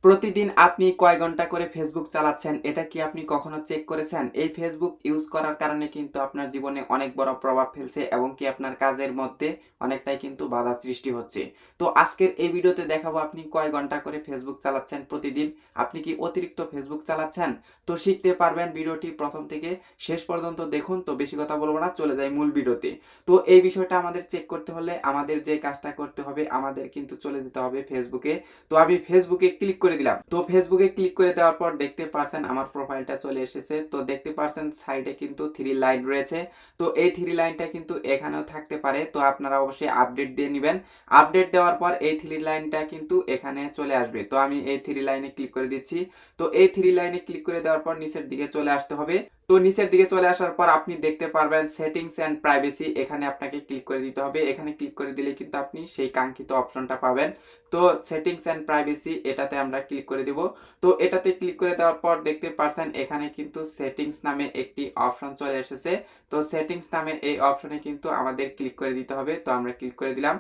প্রতিদিন আপনি কয় ঘন্টা করে ফেসবুক চালাচ্ছেন এটা কি আপনি কখনো চেক করেছেন? এই ফেসবুক ইউজ করার কারণে কিন্তু আপনার জীবনে অনেক বড় প্রভাব ফেলছে এবং কি আপনার কাজের মধ্যে অনেকটাই কিন্তু বাধা সৃষ্টি হচ্ছে। তো আজকের এই ভিডিওতে দেখাবো আপনি কয় ঘন্টা করে ফেসবুক চালাচ্ছেন প্রতিদিন। আপনি কি অতিরিক্ত ফেসবুক চালাচ্ছেন? তো শিখতে পারবেন ভিডিওটি প্রথম থেকে শেষ পর্যন্ত দেখুন। তো বেশি কথা বলবো না, চলে যাই মূল ভিডিওতে। তো এই বিষয়টা আমাদের চেক করতে হলে আমাদের যে কাজটা করতে হবে, আমাদের কিন্তু চলে যেতে হবে ফেসবুকে। তো আমি ফেসবুকে ক্লিক করে দিলাম। তো ফেসবুকে ক্লিক করে দেওয়ার পর দেখতে পারছেন আমার প্রোফাইলটা চলে এসেছে। তো দেখতে পারছেন সাইডে কিন্তু 3 লাইন রয়েছে। তো এই 3 লাইনটা কিন্তু এখানেও থাকতে পারে। তো আপনারা অবশ্যই আপডেট দিয়ে নিবেন। আপডেট দেওয়ার পর এই 3 লাইনটা কিন্তু এখানে চলে আসবে। তো আমি এই 3 লাইনে ক্লিক করে দিচ্ছি। তো এই 3 লাইনে ক্লিক করে দেওয়ার পর নিচের দিকে চলে আসতে হবে। তো নিচের দিকে চলে আসার পর আপনি দেখতে পারবেন সেটিংস এন্ড প্রাইভেসি, এখানে আপনাকে ক্লিক করে দিতে হবে। এখানে ক্লিক করে দিলে কিন্তু আপনি সেই কাঙ্ক্ষিত অপশনটা পাবেন। তো সেটিংস এন্ড প্রাইভেসি এটাতে আমরা ক্লিক করে দিব। তো এটাতে ক্লিক করে দেওয়ার পর দেখতে পারছেন এখানে কিন্তু সেটিংস নামে একটি অপশন চলে এসেছে। তো সেটিংস নামে এই অপশনে কিন্তু আমাদের ক্লিক করে দিতে হবে। তো আমরা ক্লিক করে দিলাম।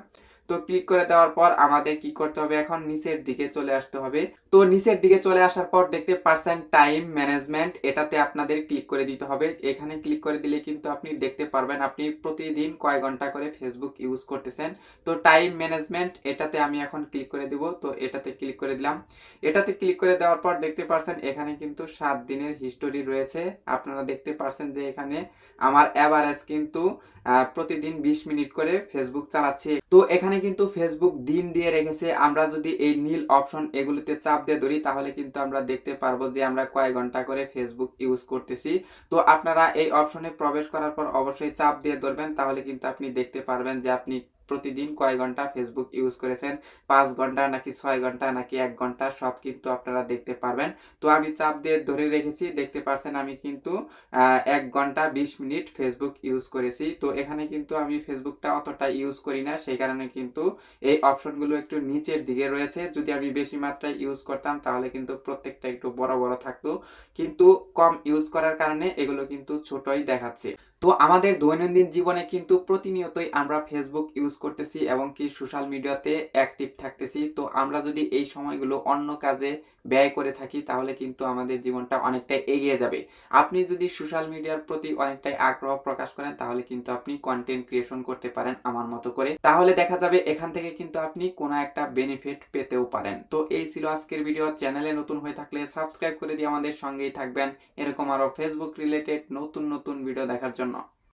তো ক্লিক করে দেওয়ার পর আমাদের কি করতে হবে, এখন নিচের দিকে চলে আসতে হবে। তো নিচের দিকে চলে আসার পর দেখতে পারছেন টাইম ম্যানেজমেন্ট, এটাতে আপনাদের ক্লিক করে দিতে হবে। এখানে ক্লিক করে দিলে কিন্তু আপনি দেখতে পারবেন আপনি প্রতিদিন কয় ঘন্টা করে ফেসবুক ইউজ করতেছেন। তো টাইম ম্যানেজমেন্ট এটাতে আমি এখন ক্লিক করে দিব। তো এটাতে ক্লিক করে দিলাম। এটাতে ক্লিক করে দেওয়ার পর দেখতে পারছেন এখানে কিন্তু 7 দিনের হিস্টোরি রয়েছে। আপনারা দেখতে পারছেন যে এখানে আমার এভারেজ কিন্তু প্রতিদিন 20 মিনিট করে ফেসবুক চালাচ্ছি। তো এখানে কিন্তু ফেসবুক দিন দিয়ে রেখেছে। আমরা যদি এই নীল অপশন এগুলিতে চাপ দিয়ে ধরি তাহলে কিন্তু আমরা দেখতে পারবো যে আমরা কয় ঘন্টা করে ফেসবুক ইউজ করতেছি। তো আপনারা এই অপশনে প্রবেশ করার পর অবশ্যই চাপ দিয়ে ধরবেন, তাহলে কিন্তু আপনি দেখতে পারবেন যে আপনি প্রতিদিন কয় ঘন্টা ফেসবুক ইউজ করেছেন, 5 ঘন্টা নাকি 6 ঘন্টা নাকি 1 ঘন্টা, সব কিন্তু আপনারা দেখতে পারবেন। তো আমি চাপ দিয়ে ধরে রেখেছি, দেখতে পারছেন আমি কিন্তু 1 ঘন্টা 20 মিনিট ফেসবুক ইউজ করেছি। তো এখানে কিন্তু আমি ফেসবুকটা অতটা ইউজ করি না, সেই কারণে কিন্তু এই অপশনগুলো একটু নিচের দিকে রয়েছে। যদি আমি বেশি মাত্রায় ইউজ করতাম তাহলে কিন্তু প্রত্যেকটা একটু বড় বড় থাকতো, কিন্তু কম ইউজ করার কারণে এগুলো কিন্তু ছোটই দেখাচ্ছে। তো আমাদের দৈনন্দিন জীবনে কিন্তু প্রতিনিয়তই আমরা ফেসবুক ইউজ করতেছি এবং কি সোশ্যাল মিডিয়াতে অ্যাক্টিভ থাকতেছি। তো আমরা যদি এই সময়গুলো অন্য কাজে ব্যয় করে থাকি তাহলে কিন্তু আমাদের জীবনটা অনেকটাই এগিয়ে যাবে। আপনি যদি সোশ্যাল মিডিয়ার প্রতি অনেকটাই আগ্রহ প্রকাশ করেন তাহলে কিন্তু আপনি কন্টেন্ট ক্রিয়েশন করতে পারেন আমার মতো করে। তাহলে দেখা যাবে এখান থেকে কিন্তু আপনি কোনো একটা বেনিফিট পেতেও পারেন। তো এই ছিল আজকের ভিডিও। চ্যানেলে নতুন হয়ে থাকলে সাবস্ক্রাইব করে দিয়ে আমাদের সঙ্গেই থাকবেন এরকম আরো ফেসবুক রিলেটেড নতুন নতুন ভিডিও দেখার জন্য।